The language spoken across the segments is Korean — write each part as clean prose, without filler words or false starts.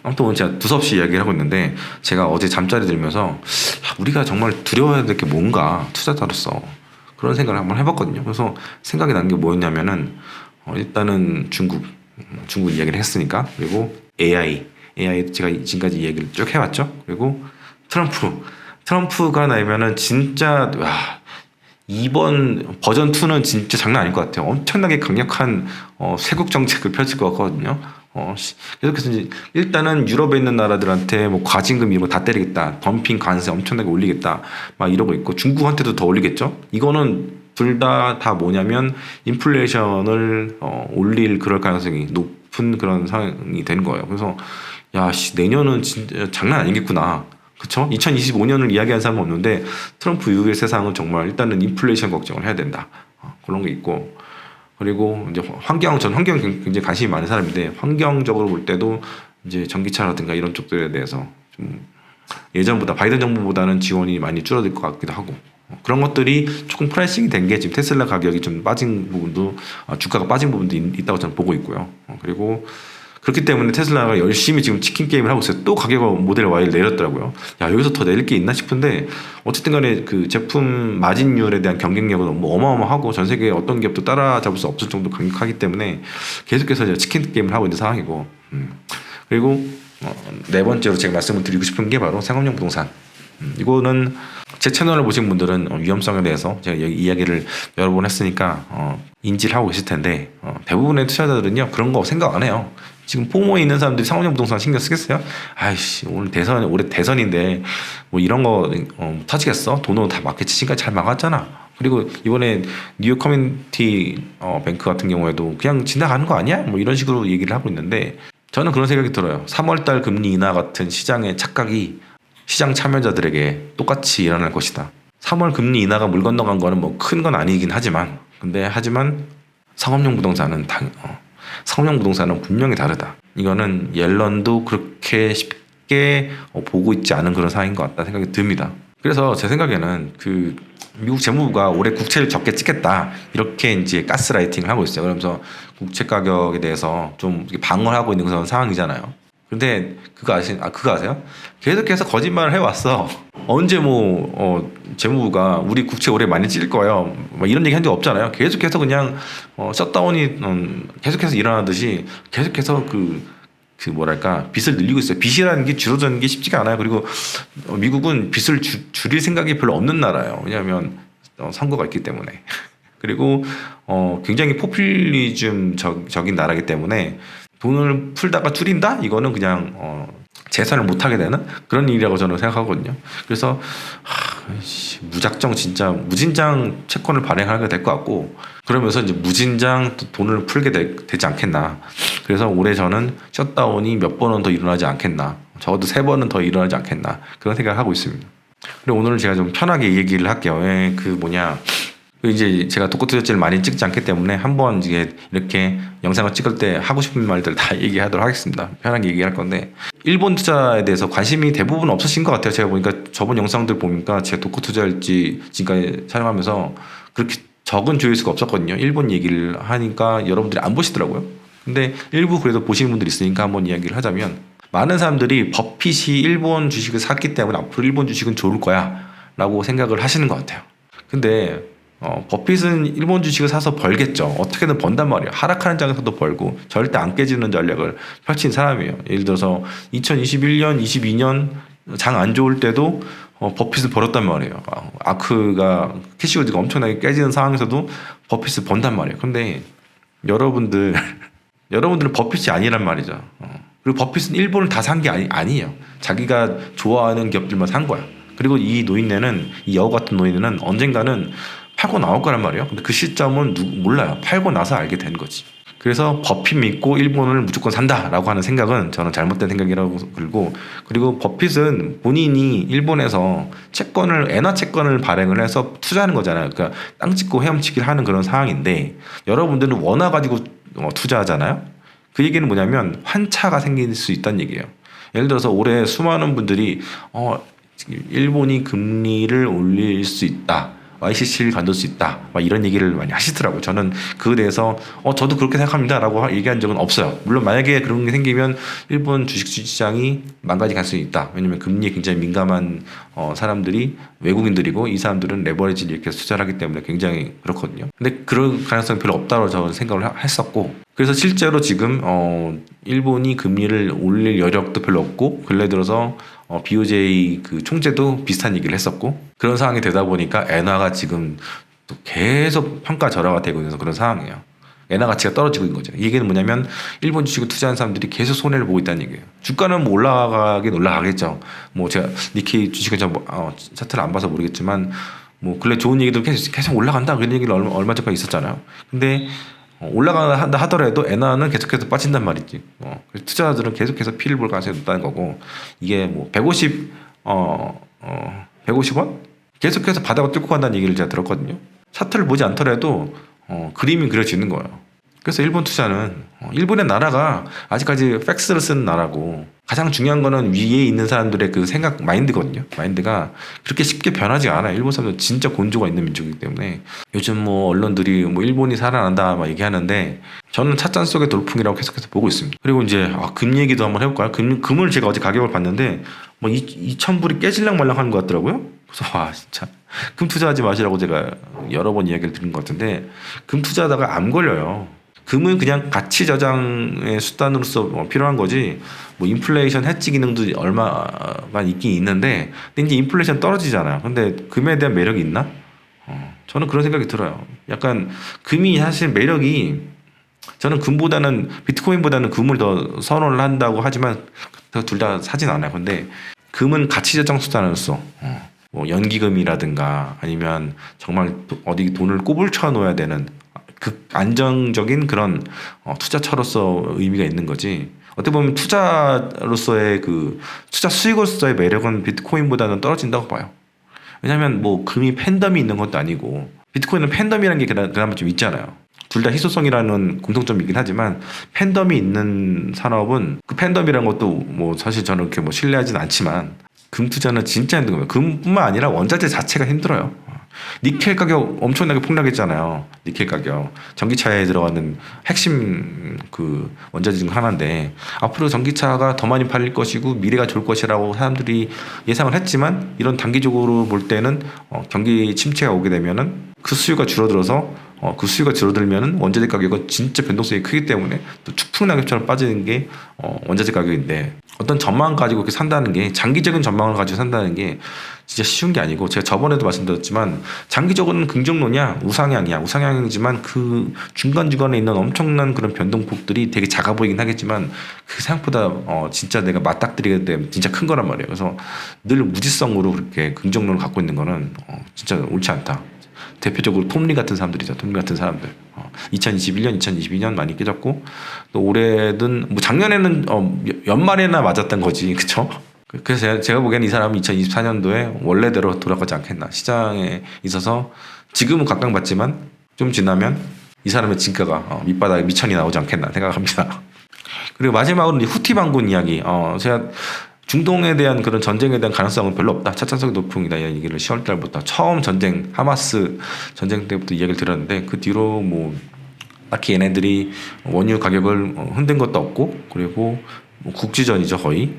아무튼 오늘 제가 두서없이 이야기를 하고 있는데 제가 어제 잠자리 들면서 우리가 정말 두려워해야 될 게 뭔가 투자자로서 그런 생각을 한번 해봤거든요. 그래서 생각이 난 게 뭐였냐면은 일단은 중국 이야기를 했으니까, 그리고 AI 제가 지금까지 이야기를 쭉 해왔죠. 그리고 트럼프가 나면은 진짜 이번 버전 2는 진짜 장난 아닐 것 같아요. 엄청나게 강력한 쇄국 정책을 펼칠 것 같거든요. 계속해서 이제 일단은 유럽에 있는 나라들한테 뭐 과징금 이런 거 다 때리겠다, 덤핑 관세 엄청나게 올리겠다, 막 이러고 있고 중국한테도 더 올리겠죠. 이거는 둘 다 뭐냐면 인플레이션을 올릴 그럴 가능성이 높은 그런 상황이 되는 거예요. 그래서 내년은 진짜 장난 아니겠구나. 그쵸? 2025년을 이야기한 사람은 없는데 트럼프 이후의 세상은 정말 일단은 인플레이션 걱정을 해야 된다. 그런 게 있고, 그리고 이제 전 환경 굉장히 관심이 많은 사람인데 환경적으로 볼 때도 이제 전기차라든가 이런 쪽들에 대해서 좀 예전보다 바이든 정부보다는 지원이 많이 줄어들 것 같기도 하고, 그런 것들이 조금 프라이싱이 된 게 지금 테슬라 가격이 좀 빠진 부분도, 주가가 빠진 부분도 있다고 저는 보고 있고요. 그리고 그렇기 때문에 테슬라가 열심히 지금 치킨 게임을 하고 있어요. 또 가격을 모델 Y를 내렸더라고요. 여기서 더 내릴 게 있나 싶은데, 어쨌든 간에 그 제품 마진율에 대한 경쟁력은 너무 어마어마하고 전 세계 어떤 기업도 따라잡을 수 없을 정도로 강력하기 때문에 계속해서 이제 치킨 게임을 하고 있는 상황이고, 그리고 네 번째로 제가 말씀을 드리고 싶은 게 바로 상업용 부동산. 이거는 제 채널을 보신 분들은 위험성에 대해서 제가 이야기를 여러 번 했으니까 인지를 하고 계실 텐데, 대부분의 투자자들은요 그런 거 생각 안 해요. 지금 포모에 있는 사람들이 상업용 부동산 신경 쓰겠어요? 올해 대선인데 뭐 이런 거 터지겠어? 돈으로 다 막겠지. 지금까지 잘 막았잖아. 그리고 이번에 뉴욕 커뮤니티 뱅크 같은 경우에도 그냥 지나가는 거 아니야? 뭐 이런 식으로 얘기를 하고 있는데, 저는 그런 생각이 들어요. 3월달 금리 인하 같은 시장의 착각이 시장 참여자들에게 똑같이 일어날 것이다. 3월 금리 인하가 물 건너간 거는 뭐 큰 건 아니긴 하지만, 하지만 상업용 부동산은 분명히 다르다. 이거는 옐런도 그렇게 쉽게 보고 있지 않은 그런 상황인 것 같다 생각이 듭니다. 그래서 제 생각에는 그 미국 재무부가 올해 국채를 적게 찍겠다 이렇게 이제 가스라이팅을 하고 있어요. 그러면서 국채 가격에 대해서 좀 방어하고 있는 그런 상황이잖아요. 근데 그거 아세요? 계속해서 거짓말을 해왔어. 언제 재무부가 우리 국채 올해 많이 찔 거예요, 막 이런 얘기 한 적 없잖아요. 계속해서 그냥 셧다운이 계속해서 일어나듯이 계속해서 빚을 늘리고 있어요. 빚이라는 게 줄어드는 게 쉽지가 않아요. 그리고 미국은 빚을 줄일 생각이 별로 없는 나라예요. 왜냐하면 선거가 있기 때문에. 그리고 굉장히 포퓰리즘적인 나라이기 때문에 돈을 풀다가 줄인다? 이거는 그냥 재산을 못하게 되는 그런 일이라고 저는 생각하거든요. 그래서 무진장 채권을 발행하게 될 것 같고, 그러면서 이제 무진장 돈을 풀게 되지 않겠나. 그래서 올해 저는 셧다운이 몇 번은 더 일어나지 않겠나, 적어도 3번은 더 일어나지 않겠나, 그런 생각을 하고 있습니다. 그리고 오늘은 제가 좀 편하게 얘기를 할게요. 이제 제가 독고 투자지를 많이 찍지 않기 때문에 한번 이제 이렇게 영상을 찍을 때 하고 싶은 말들 다 얘기하도록 하겠습니다. 편하게 얘기할 건데, 일본 투자에 대해서 관심이 대부분 없으신 것 같아요. 제가 보니까 저번 영상들 보니까 제가 독고 투자일지 지금까지 촬영하면서 그렇게 적은 조회수가 없었거든요. 일본 얘기를 하니까 여러분들이 안 보시더라고요. 근데 일부 그래도 보시는 분들이 있으니까 한번 이야기를 하자면, 많은 사람들이 버핏이 일본 주식을 샀기 때문에 앞으로 일본 주식은 좋을 거야 라고 생각을 하시는 것 같아요. 근데 버핏은 일본 주식을 사서 벌겠죠. 어떻게든 번단 말이에요. 하락하는 장에서도 벌고 절대 안 깨지는 전략을 펼친 사람이에요. 예를 들어서 2021년, 22년 장 안 좋을 때도 버핏을 벌었단 말이에요. 아크가 캐시우드가 엄청나게 깨지는 상황에서도 버핏을 번단 말이에요. 근데 여러분들은 버핏이 아니란 말이죠. 그리고 버핏은 일본을 다 산 게 아니에요. 자기가 좋아하는 기업들만 산 거야. 그리고 이 여우 같은 노인네는 언젠가는 팔고 나올 거란 말이에요. 근데 그 시점은 몰라요. 팔고 나서 알게 된 거지. 그래서 버핏 믿고 일본을 무조건 산다라고 하는 생각은 저는 잘못된 생각이라고 그리고 버핏은 본인이 일본에서 엔화 채권을 발행을 해서 투자하는 거잖아요. 그러니까 땅 찍고 헤엄치기를 하는 그런 상황인데, 여러분들은 원화 가지고 투자하잖아요. 그 얘기는 뭐냐면 환차가 생길 수 있다는 얘기예요. 예를 들어서 올해 수많은 분들이 일본이 금리를 올릴 수 있다, YCC를 간둘 수 있다. 막 이런 얘기를 많이 하시더라고요. 저는 그에 대해서 저도 그렇게 생각합니다라고 얘기한 적은 없어요. 물론 만약에 그런 게 생기면 일본 주식시장이 망가지 가능성이 있다. 왜냐면 금리에 굉장히 민감한 사람들이 외국인들이고 이 사람들은 레버리지를 이렇게 투자를 하기 때문에 굉장히 그렇거든요. 근데 그런 가능성이 별로 없다고 저는 생각을 했었고, 그래서 실제로 지금 일본이 금리를 올릴 여력도 별로 없고, 근래 들어서 BOJ 그 총재도 비슷한 얘기를 했었고, 그런 상황이 되다 보니까 엔화가 지금 또 계속 평가 절하가 되고 있는 그런 상황이에요. 엔화 가치가 떨어지고 있는 거죠. 이 얘기는 뭐냐면 일본 주식을 투자한 사람들이 계속 손해를 보고 있다는 얘기예요. 주가는 뭐 올라가긴 올라가겠죠. 뭐 제가 니케이 주식은 차트를 안 봐서 모르겠지만 뭐 근래 좋은 얘기도 계속 올라간다 그런 얘기를 얼마 전까지 있었잖아요. 근데 올라간다 하더라도 엔화는 계속해서 빠진단 말이지. 그래서 투자자들은 계속해서 피를 볼 가능성이 높다는 거고, 이게 뭐 150원? 계속해서 바닥을 뚫고 간다는 얘기를 제가 들었거든요. 차트를 보지 않더라도 그림이 그려지는 거예요. 그래서 일본 투자는 일본의 나라가 아직까지 팩스를 쓰는 나라고, 가장 중요한 거는 위에 있는 사람들의 그 생각 마인드거든요. 마인드가 그렇게 쉽게 변하지 않아요. 일본 사람들 진짜 곤조가 있는 민족이기 때문에 요즘 뭐 언론들이 뭐 일본이 살아난다 막 얘기하는데 저는 찻잔 속의 돌풍이라고 계속해서 보고 있습니다. 그리고 이제 금 얘기도 한번 해볼까요? 금을 제가 어제 가격을 봤는데 뭐 2,000불이 깨질랑 말랑 하는 것 같더라고요. 그래서 진짜 금 투자하지 마시라고 제가 여러 번 이야기를 드린 것 같은데, 금 투자하다가 암 걸려요. 금은 그냥 가치 저장의 수단으로서 필요한 거지, 뭐 인플레이션 해지 기능도 얼마만 있긴 있는데, 근데 이제 인플레이션 떨어지잖아요. 근데 금에 대한 매력이 있나? 저는 그런 생각이 들어요. 약간 금이 사실 매력이, 저는 금보다는 비트코인보다는 금을 더 선호를 한다고 하지만 둘 다 사진 않아요. 근데 금은 가치 저장 수단으로서 뭐 연기금이라든가 아니면 정말 어디 돈을 꼬불쳐 놓아야 되는 안정적인 그런 투자처로서 의미가 있는 거지. 어떻게 보면 투자로서의 그 투자 수익으로서의 매력은 비트코인보다는 떨어진다고 봐요. 왜냐하면 뭐 금이 팬덤이 있는 것도 아니고, 비트코인은 팬덤이라는 게 그나마 좀 있잖아요. 둘 다 희소성이라는 공통점이긴 하지만 팬덤이 있는 산업은, 그 팬덤이라는 것도 뭐 사실 저는 그렇게 뭐 신뢰하진 않지만 금 투자는 진짜 힘든 거예요. 금뿐만 아니라 원자재 자체가 힘들어요. 니켈 가격 엄청나게 폭락했잖아요. 니켈 가격. 전기차에 들어가는 핵심 그 원자재 중 하나인데, 앞으로 전기차가 더 많이 팔릴 것이고 미래가 좋을 것이라고 사람들이 예상을 했지만, 이런 단기적으로 볼 때는 경기 침체가 오게 되면은 그 수요가 줄어들어서 그 수요가 줄어들면은 원자재 가격은 진짜 변동성이 크기 때문에 또 추풍낙엽처럼 빠지는 게 원자재 가격인데, 어떤 전망 가지고 이렇게 산다는 게, 장기적인 전망을 가지고 산다는 게 진짜 쉬운 게 아니고, 제가 저번에도 말씀드렸지만 장기적으로는 긍정론이야, 우상향이야. 우상향이지만 그 중간중간에 있는 엄청난 그런 변동폭들이 되게 작아 보이긴 하겠지만 그 생각보다 진짜 내가 맞닥뜨리게 되면 진짜 큰 거란 말이에요. 그래서 늘 무지성으로 그렇게 긍정론을 갖고 있는 거는 진짜 옳지 않다. 대표적으로 톰리 같은 사람들이죠. 톰리 같은 사람들. 2021년, 2022년 많이 깨졌고, 또 올해든 뭐 작년에는 연말에나 맞았던 거지, 그쵸? 그래서 제가 보기에는 이 사람은 2024년도에 원래대로 돌아가지 않겠나. 시장에 있어서 지금은 각광받지만 좀 지나면 이 사람의 진가가 밑바닥에 미천이 나오지 않겠나 생각합니다. 그리고 마지막으로 후티 반군 이야기. 제가 중동에 대한 그런 전쟁에 대한 가능성은 별로 없다. 차찬성의 돌풍이다. 이런 얘기를 10월 달부터 처음 전쟁, 하마스 전쟁 때부터 이야기를 들었는데, 그 뒤로 뭐 딱히 얘네들이 원유 가격을 흔든 것도 없고, 그리고 뭐 국지전이죠 거의.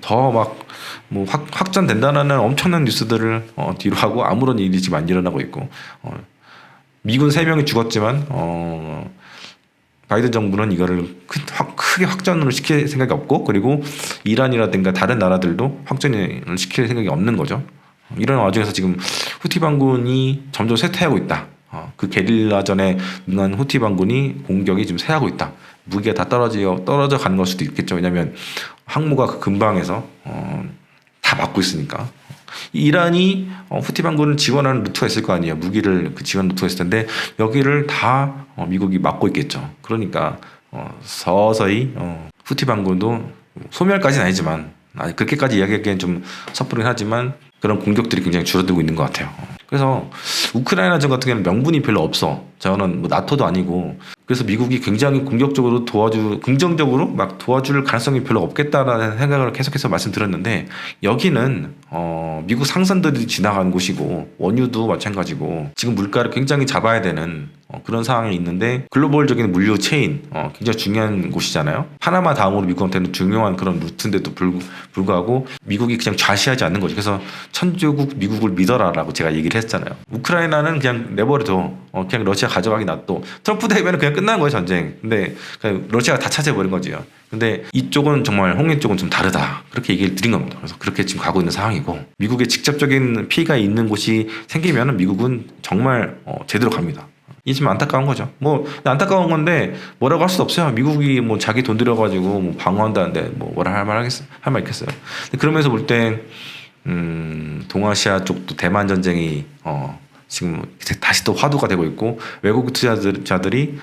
더 막 뭐 확전된다는 엄청난 뉴스들을 뒤로 하고 아무런 일이 지금 안 일어나고 있고, 미군 3명이 죽었지만 바이든 정부는 이거를 크게 확전을 시킬 생각이 없고, 그리고 이란이라든가 다른 나라들도 확전을 시킬 생각이 없는 거죠. 이런 와중에서 지금 후티 반군이 점점 쇠퇴하고 있다. 그 게릴라전에 능한 후티 반군이 공격이 지금 쇠하고 있다. 무기가 다 떨어져 가는 걸 수도 있겠죠. 왜냐하면 항모가 그 근방에서 다 막고 있으니까. 이란이 후티 반군을 지원하는 루트가 있을 거 아니에요. 무기를 그 지원 루트가 있을 텐데 여기를 다 미국이 막고 있겠죠. 그러니까 서서히 후티 반군도 소멸까지는 아니지만, 그렇게까지 이야기하기엔 좀 섣부르긴 하지만 그런 공격들이 굉장히 줄어들고 있는 것 같아요. 그래서 우크라이나전 같은 경우는 명분이 별로 없어. 저는 뭐 나토도 아니고. 그래서 미국이 굉장히 공격적으로 긍정적으로 막 도와줄 가능성이 별로 없겠다라는 생각을 계속해서 말씀드렸는데, 여기는 미국 상선들이 지나간 곳이고 원유도 마찬가지고 지금 물가를 굉장히 잡아야 되는 그런 상황이 있는데, 글로벌적인 물류 체인 굉장히 중요한 곳이잖아요. 파나마 다음으로 미국한테는 중요한 그런 루트인데도 불구하고 미국이 그냥 좌시하지 않는 거죠. 그래서 천주국 미국을 믿어라라고 제가 얘기를 했잖아요. 우크라이나는 그냥 내버려둬. 그냥 러시아 가져가기 놔둬. 트럼프 되면 그냥 끝난 거예요, 전쟁. 근데 그냥 러시아가 다 차지해버린 거지요. 근데 이쪽은 정말 홍해 쪽은 좀 다르다. 그렇게 얘기를 드린 겁니다. 그래서 그렇게 지금 가고 있는 상황이고, 미국에 직접적인 피해가 있는 곳이 생기면 미국은 정말 제대로 갑니다. 이게 좀 안타까운 거죠. 뭐 안타까운 건데 뭐라고 할 수 없어요. 미국이 뭐 자기 돈 들여가지고 뭐 방어한다는데 뭐 뭐라 할 말 있겠어요. 근데 그러면서 볼 때 동아시아 쪽도 대만 전쟁이 지금 다시 또 화두가 되고 있고, 외국 투자자들이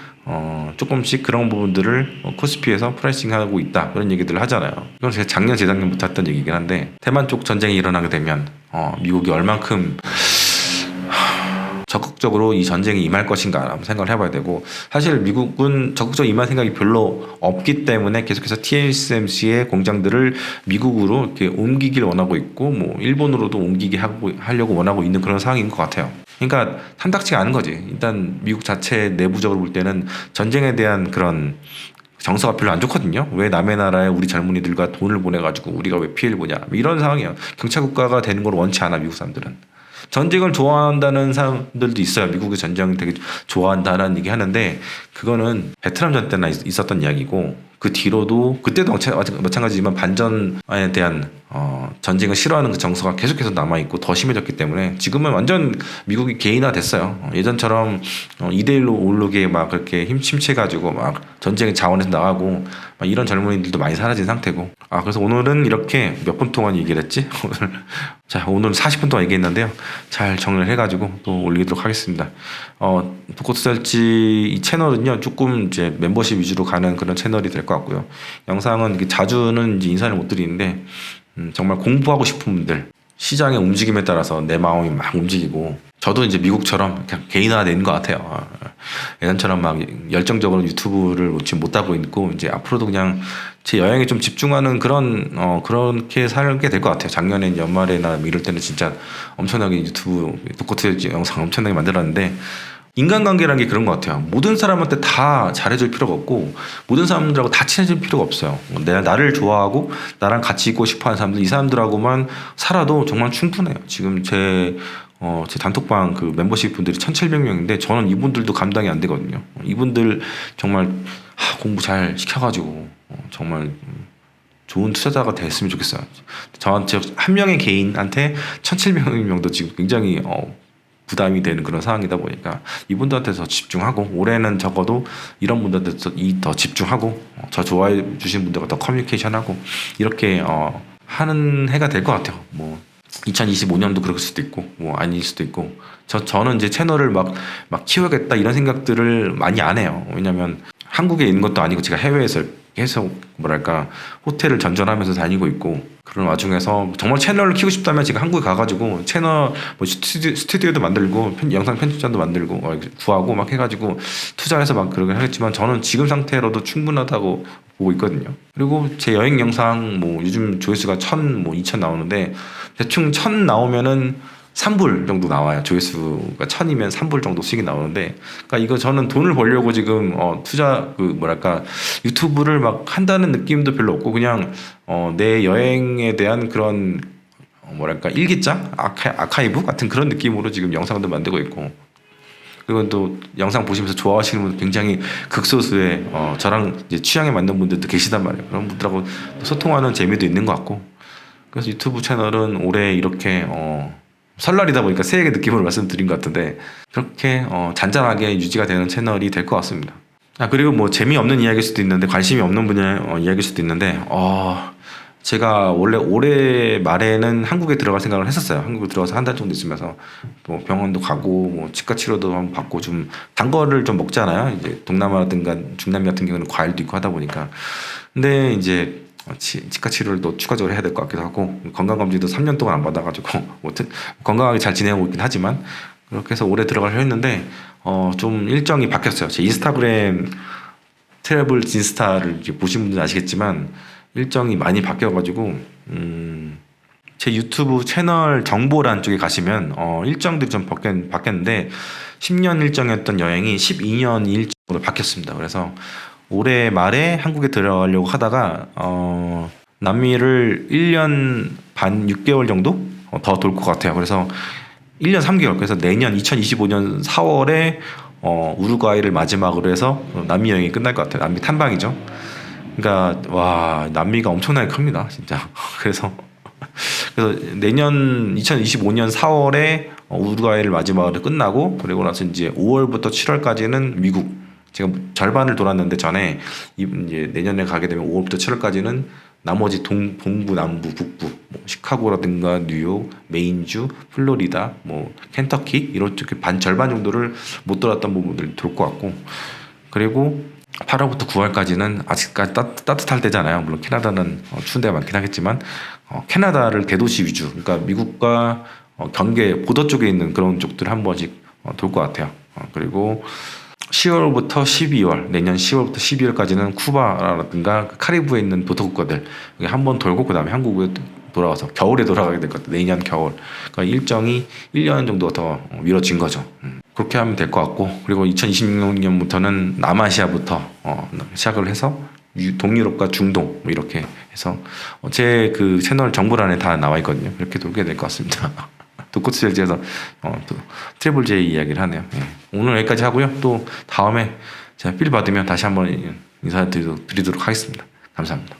조금씩 그런 부분들을 코스피에서 프라이싱하고 있다, 그런 얘기들을 하잖아요. 이건 제가 작년 재작년부터 했던 얘기긴 한데, 대만 쪽 전쟁이 일어나게 되면 미국이 얼만큼 적극적으로 이 전쟁에 임할 것인가 라는 생각을 해봐야 되고, 사실 미국은 적극적으로 임할 생각이 별로 없기 때문에 계속해서 TSMC의 공장들을 미국으로 이렇게 옮기길 원하고 있고, 뭐 일본으로도 옮기게 하려고 원하고 있는 그런 상황인 것 같아요. 그러니까 탐탁지가 않은 거지. 일단 미국 자체 내부적으로 볼 때는 전쟁에 대한 그런 정서가 별로 안 좋거든요. 왜 남의 나라에 우리 젊은이들과 돈을 보내가지고 우리가 왜 피해를 보냐, 이런 상황이에요. 경찰 국가가 되는 걸 원치 않아, 미국 사람들은. 전쟁을 좋아한다는 사람들도 있어요. 미국의 전쟁을 되게 좋아한다는 얘기 하는데, 그거는 베트남전 때나 있었던 이야기고, 그 뒤로도 그때도 마찬가지지만 반전에 대한 전쟁을 싫어하는 그 정서가 계속해서 남아있고 더 심해졌기 때문에 지금은 완전 미국이 개인화됐어요. 예전처럼 2대1로 오르게 막 그렇게 침체가지고 막 전쟁의 자원에서 나가고 막 이런 젊은이들도 많이 사라진 상태고. 그래서 오늘은 이렇게 몇 분 동안 얘기를 했지? 오늘은 40분 동안 얘기했는데요. 잘 정리를 해가지고 또 올리도록 하겠습니다. 포커스설치 이 채널은요, 조금 이제 멤버십 위주로 가는 그런 채널이 될 것 같고요. 영상은 자주는 이제 인사를 못 드리는데, 정말 공부하고 싶은 분들, 시장의 움직임에 따라서 내 마음이 막 움직이고, 저도 이제 미국처럼 그냥 개인화된 것 같아요. 예전처럼 막 열정적으로 유튜브를 지금 못하고 있고, 이제 앞으로도 그냥 제 여행에 좀 집중하는 그렇게 살게 될 것 같아요. 작년에 연말에나 이럴 때는 진짜 엄청나게 유튜브 포커스 영상 엄청나게 만들었는데, 인간관계라는 게 그런 것 같아요. 모든 사람한테 다 잘해줄 필요가 없고, 모든 사람들하고 다 친해질 필요가 없어요. 나를 좋아하고 나랑 같이 있고 싶어하는 사람들, 이 사람들하고만 살아도 정말 충분해요. 지금 제 단톡방 그 멤버십 분들이 1,700명인데 저는 이분들도 감당이 안 되거든요. 이분들 정말 공부 잘 시켜가지고 정말 좋은 투자자가 됐으면 좋겠어요. 저한테 한 명의 개인한테 1,700명도 지금 굉장히 부담이 되는 그런 상황이다 보니까 이분들한테 더 집중하고, 올해는 적어도 이런 분들한테 더 집중하고, 저 좋아해 주신 분들과 더 커뮤니케이션하고, 이렇게 하는 해가 될 것 같아요. 뭐 2025년도 그럴 수도 있고 뭐 아닐 수도 있고, 저는 이제 채널을 막 키워야겠다 이런 생각들을 많이 안 해요. 왜냐면 한국에 있는 것도 아니고 제가 해외에서 계속 호텔을 전전하면서 다니고 있고, 그런 와중에서 정말 채널을 키우고 싶다면 제가 한국에 가가지고 채널 스튜디오도 만들고 영상 편집자도 만들고 구하고 막 해가지고 투자해서 막 그러긴 하겠지만, 저는 지금 상태로도 충분하다고 보고 있거든요. 그리고 제 여행 영상 뭐 요즘 조회수가 1,000, 뭐 2,000 나오는데, 대충 1,000 나오면은 3불 정도 나와요. 조회수가 1,000이면 3불 정도 수익이 나오는데, 그러니까 이거 저는 돈을 벌려고 지금 투자 유튜브를 막 한다는 느낌도 별로 없고, 그냥 내 여행에 대한 그런 일기장, 아카이브 같은 그런 느낌으로 지금 영상도 만들고 있고, 그리고 또 영상 보시면서 좋아하시는 분들 굉장히 극소수의 저랑 이제 취향에 맞는 분들도 계시단 말이에요. 그런 분들하고 소통하는 재미도 있는 것 같고, 그래서 유튜브 채널은 올해 이렇게 설날이다 보니까 새해 느낌으로 말씀드린 것 같은데, 그렇게 잔잔하게 유지가 되는 채널이 될 것 같습니다. 그리고 뭐 재미없는 이야기일 수도 있는데, 관심이 없는 분야의 이야기일 수도 있는데, 제가 원래 올해 말에는 한국에 들어갈 생각을 했었어요. 한국에 들어가서 한 달 정도 있으면서 뭐 병원도 가고 뭐 치과 치료도 한번 받고, 좀 단 거를 좀 먹잖아요. 이제 동남아라든가 중남미 같은 경우는 과일도 있고 하다 보니까. 근데 이제 치과 치료를 또 추가적으로 해야 될 것 같기도 하고 건강검진도 3년 동안 안 받아가지고 아무튼 건강하게 잘 지내고 있긴 하지만 그렇게 해서 올해 들어가려 했는데 좀 일정이 바뀌었어요. 제 인스타그램 트래블 진스타를 이제 보신 분들은 아시겠지만 일정이 많이 바뀌어가지고 제 유튜브 채널 정보란 쪽에 가시면 일정들이 좀 바뀌었는데 10년 일정이었던 여행이 12년 일정으로 바뀌었습니다. 그래서 올해 말에 한국에 들어가려고 하다가 남미를 1년 반 6개월 정도 더 돌 것 같아요. 그래서 1년 3개월. 그래서 내년 2025년 4월에 우루과이를 마지막으로 해서 남미 여행이 끝날 것 같아요. 남미 탐방이죠. 그러니까 와 남미가 엄청나게 큽니다, 진짜. 그래서 내년 2025년 4월에 우루과이를 마지막으로 끝나고 그리고 나서 이제 5월부터 7월까지는 미국. 제가 절반을 돌았는데 전에 이제 내년에 가게 되면 5월부터 7월까지는 나머지 동부, 남부, 북부, 뭐 시카고라든가 뉴욕, 메인주, 플로리다, 뭐 켄터키 이런 쪽 반 절반 정도를 못 돌았던 부분들 돌 것 같고 그리고 8월부터 9월까지는 아직까지 따뜻할 때잖아요. 물론 캐나다는 추운 데가 많긴 하겠지만 캐나다를 대도시 위주, 그러니까 미국과 경계 보더 쪽에 있는 그런 쪽들 한 번씩 돌 것 같아요. 그리고 10월부터 12월, 내년 10월부터 12월까지는 쿠바라든가 카리브에 있는 도터 국가들 한 번 돌고 그다음에 한국에 돌아와서 겨울에 돌아가게 될 것 같아요. 내년 겨울. 그러니까 일정이 1년 정도 더 미뤄진 거죠. 그렇게 하면 될 것 같고 그리고 2026년부터는 남아시아부터 시작을 해서 동유럽과 중동 뭐 이렇게 해서 제 그 채널 정보란에 다 나와 있거든요. 이렇게 돌게 될 것 같습니다. 독코스jel지에서 또 트래블 제이 이야기를 하네요. 예. 오늘 여기까지 하고요. 또 다음에 제가 필 받으면 다시 한번 인사드리도록 하겠습니다. 감사합니다.